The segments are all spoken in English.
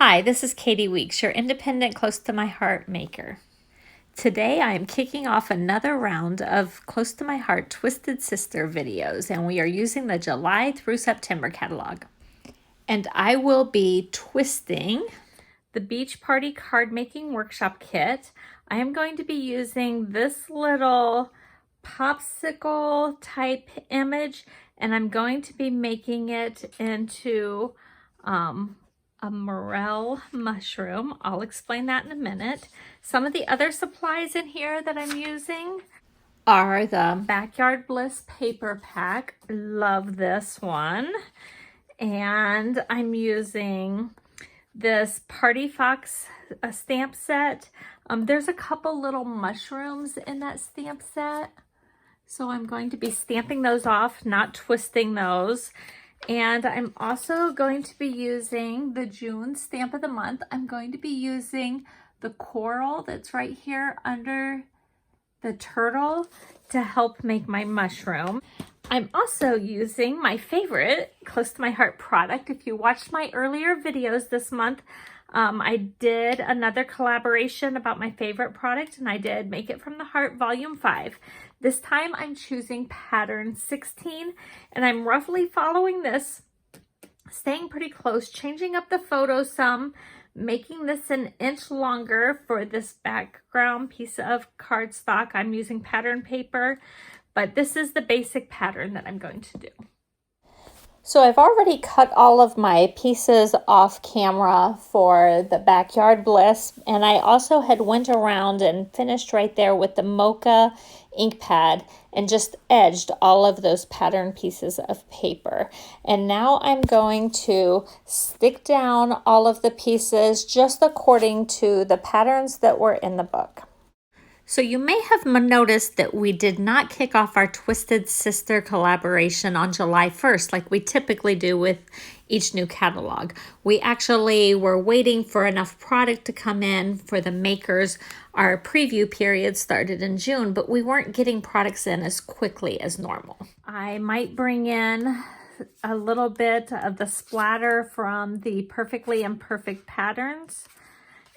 Hi, this is Katie Weeks, your independent, close to my heart maker. Today I am kicking off another round of Close to My Heart Twisted Sister videos, and we are using the July through September catalog. And I will be twisting the Beach Party Card Making Workshop Kit. I am going to be using this little popsicle type image, and I'm going to be making it into a morel mushroom. I'll explain that in a minute. Some of the other supplies in here that I'm using are the Backyard Bliss paper pack. Love this one. And I'm using this Party Fox stamp set. There's a couple little mushrooms in that stamp set. So I'm going to be stamping those off, not twisting those. And I'm also going to be using the June stamp of the month. I'm going to be using the coral that's right here under the turtle to help make my mushroom. I'm also using my favorite Close to My Heart product. If you watched my earlier videos this month, I did another collaboration about my favorite product, and I did Make It From the Heart Volume 5. This time I'm choosing pattern 16, and I'm roughly following this, staying pretty close, changing up the photo some, making this an inch longer for this background piece of cardstock. I'm using pattern paper, but this is the basic pattern that I'm going to do. So I've already cut all of my pieces off camera for the Backyard Bliss, and I also had went around and finished right there with the Mocha ink pad and just edged all of those pattern pieces of paper. And now I'm going to stick down all of the pieces just according to the patterns that were in the book. So you may have noticed that we did not kick off our Twisted Sister collaboration on July 1st like we typically do with each new catalog. We actually were waiting for enough product to come in for the makers. Our preview period started in June, but we weren't getting products in as quickly as normal. I might bring in a little bit of the splatter from the Perfectly Imperfect patterns.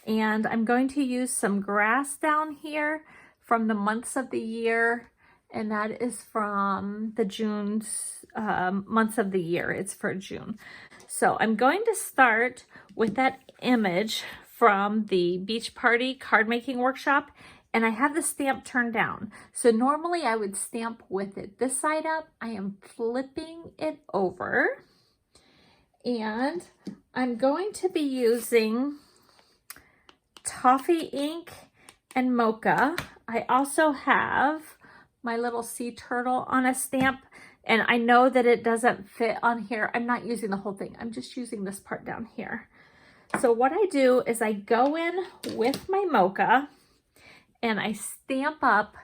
And I'm going to use some grass down here from the months of the year, and that is from the June's months of the year. It's for June. So I'm going to start with that image from the Beach Party Card Making Workshop, and I have the stamp turned down. So normally I would stamp with it this side up. I am flipping it over, and I'm going to be using Toffee ink and Mocha. I also have my little sea turtle on a stamp, and I know that it doesn't fit on here. I'm not using the whole thing. I'm just using this part down here. So what I do is I go in with my Mocha and I stamp up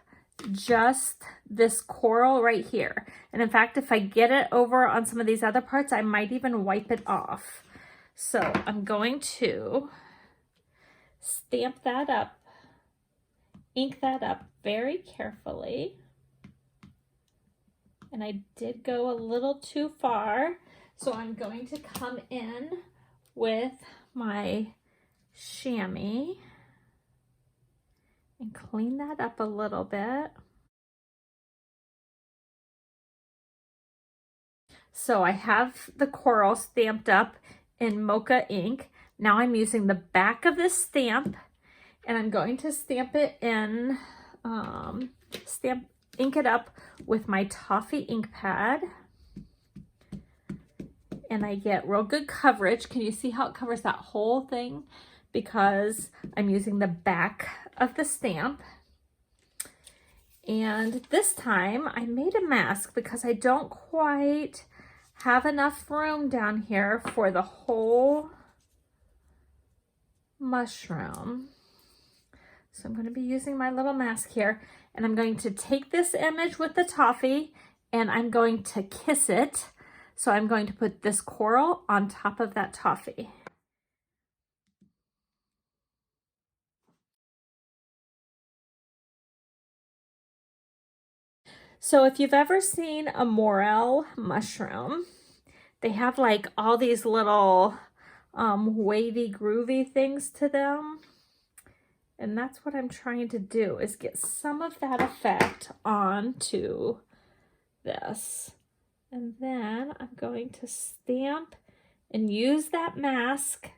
just this coral right here. And in fact, if I get it over on some of these other parts, I might even wipe it off. So I'm going to stamp that up, ink that up very carefully. And I did go a little too far, so I'm going to come in with my chamois and clean that up a little bit. So I have the coral stamped up in Mocha ink. Now I'm using the back of this stamp, and I'm going to stamp it in, ink it up with my Toffee ink pad. And I get real good coverage. Can you see how it covers that whole thing? Because I'm using the back of the stamp. And this time I made a mask because I don't quite have enough room down here for the whole mushroom. So I'm going to be using my little mask here, and I'm going to take this image with the toffee and I'm going to kiss it. So I'm going to put this coral on top of that toffee. So if you've ever seen a Morel mushroom, they have like all these little wavy, groovy things to them. And that's what I'm trying to do, is get some of that effect onto this. And then I'm going to stamp and use that mask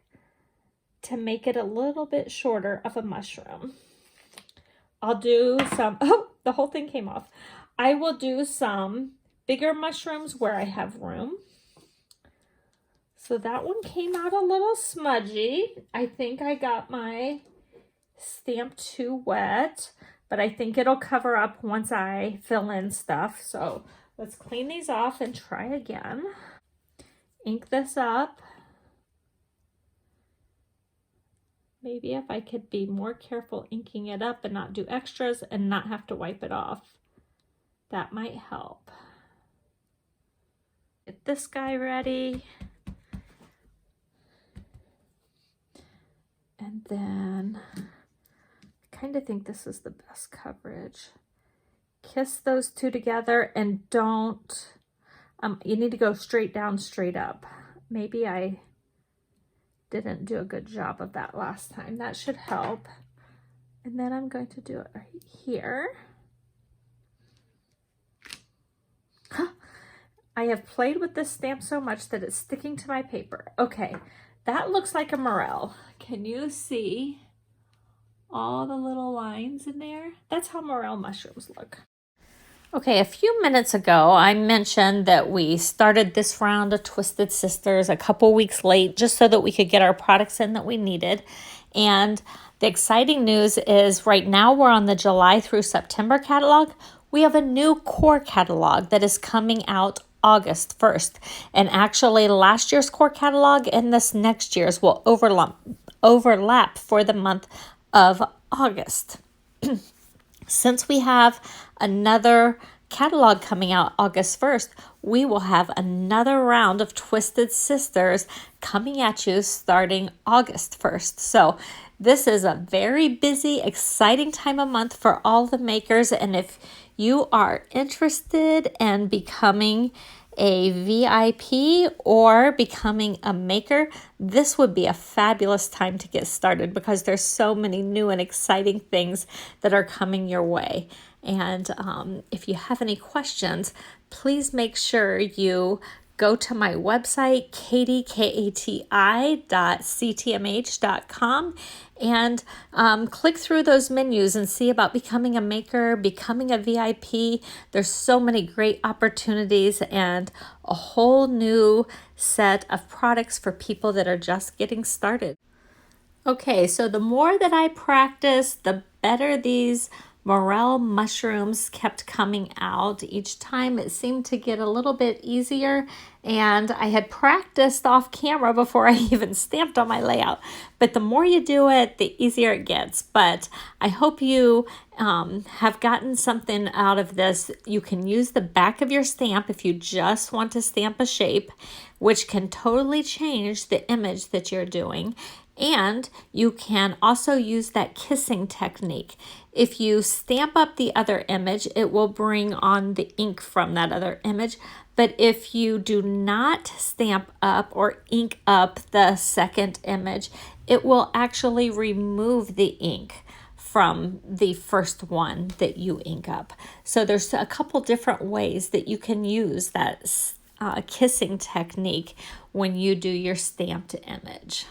to make it a little bit shorter of a mushroom. I'll do some, oh, the whole thing came off. I will do some bigger mushrooms where I have room. So that one came out a little smudgy. I think I got my stamp too wet, but I think it'll cover up once I fill in stuff. So let's clean these off and try again. Ink this up. Maybe if I could be more careful inking it up and not do extras and not have to wipe it off, that might help. Get this guy ready. And then I kind of think this is the best coverage. Kiss those two together and don't, you need to go straight down, straight up. Maybe I didn't do a good job of that last time. That should help. And then I'm going to do it right here. I have played with this stamp so much that it's sticking to my paper. Okay, that looks like a Morel. Can you see all the little lines in there? That's how Morel mushrooms look. Okay, a few minutes ago, I mentioned that we started this round of Twisted Sisters a couple weeks late just so that we could get our products in that we needed. And the exciting news is right now we're on the July through September catalog. We have a new core catalog that is coming out August 1st. And actually last year's core catalog and this next year's will overlap for the month of August. Since we have another catalog coming out August 1st, we will have another round of Twisted Sisters coming at you starting August 1st. So this is a very busy, exciting time of month for all the makers. And if you are interested in becoming a VIP or becoming a maker, this would be a fabulous time to get started because there's so many new and exciting things that are coming your way. And if you have any questions, please make sure you go to my website, kati.ctmh.com, and click through those menus and see about becoming a maker, becoming a VIP. There's so many great opportunities and a whole new set of products for people that are just getting started. Okay, so the more that I practice, the better these Morel mushrooms kept coming out. Each time it seemed to get a little bit easier, and I had practiced off camera before I even stamped on my layout. But the more you do it, the easier it gets. But I hope you have gotten something out of this. You can use the back of your stamp if you just want to stamp a shape, which can totally change the image that you're doing. And you can also use that kissing technique. If you stamp up the other image, it will bring on the ink from that other image. But if you do not stamp up or ink up the second image, it will actually remove the ink from the first one that you ink up. So there's a couple different ways that you can use that kissing technique when you do your stamped image.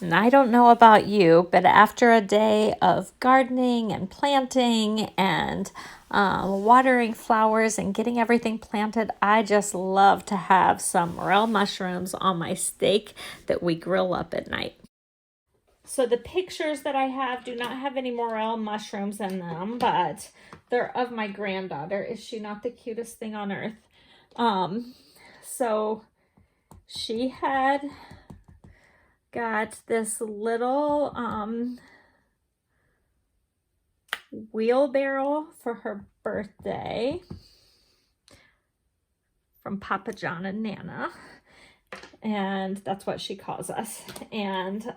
And I don't know about you, but after a day of gardening and planting and watering flowers and getting everything planted, I just love to have some Morel mushrooms on my steak that we grill up at night. So the pictures that I have do not have any Morel mushrooms in them, but they're of my granddaughter. Is she not the cutest thing on earth? So she had got this little wheelbarrow for her birthday from Papa John and Nana, and that's what she calls us. And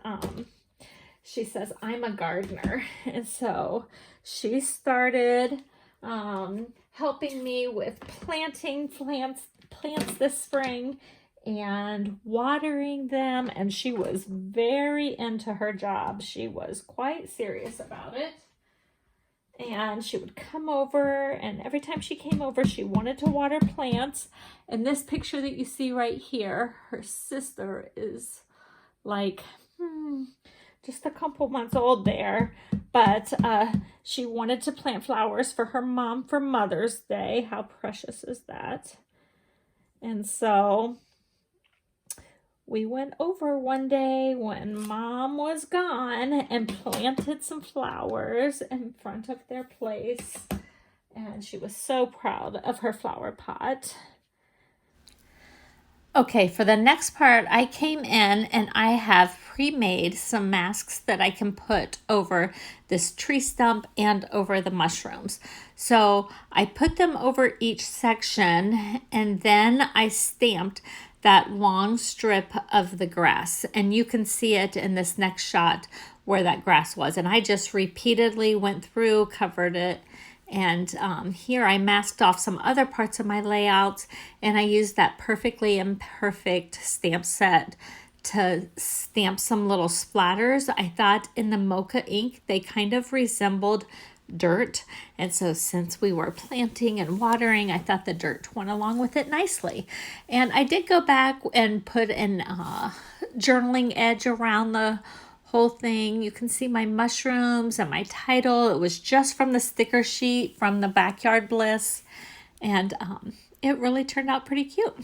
she says, I'm a gardener, and so she started helping me with planting plants this spring. and watering them, and she was very into her job. She was quite serious about it. And she would come over, and every time she came over, she wanted to water plants. In this picture that you see right here, her sister is like just a couple months old there, but she wanted to plant flowers for her mom for Mother's Day. How precious is that? And so we went over one day when Mom was gone and planted some flowers in front of their place. And she was so proud of her flower pot. Okay, for the next part, I came in and I have pre-made some masks that I can put over this tree stump and over the mushrooms. So I put them over each section, and then I stamped that long strip of the grass. And you can see it in this next shot where that grass was. And I just repeatedly went through, covered it. And here I masked off some other parts of my layouts, and I used that Perfectly Imperfect stamp set to stamp some little splatters. I thought in the Mocha ink, they kind of resembled dirt. And so since we were planting and watering, I thought the dirt went along with it nicely. And I did go back and put an journaling edge around the whole thing. You can see my mushrooms and my title. It was just from the sticker sheet from the Backyard Bliss, and it really turned out pretty cute.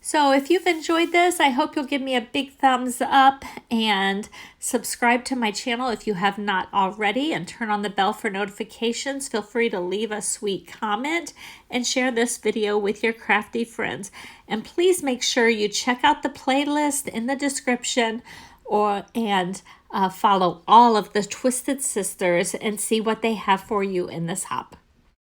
So if you've enjoyed this, I hope you'll give me a big thumbs up and subscribe to my channel if you have not already, and turn on the bell for notifications. Feel free to leave a sweet comment and share this video with your crafty friends. And please make sure you check out the playlist in the description and follow all of the Twisted Sisters and see what they have for you in this hop.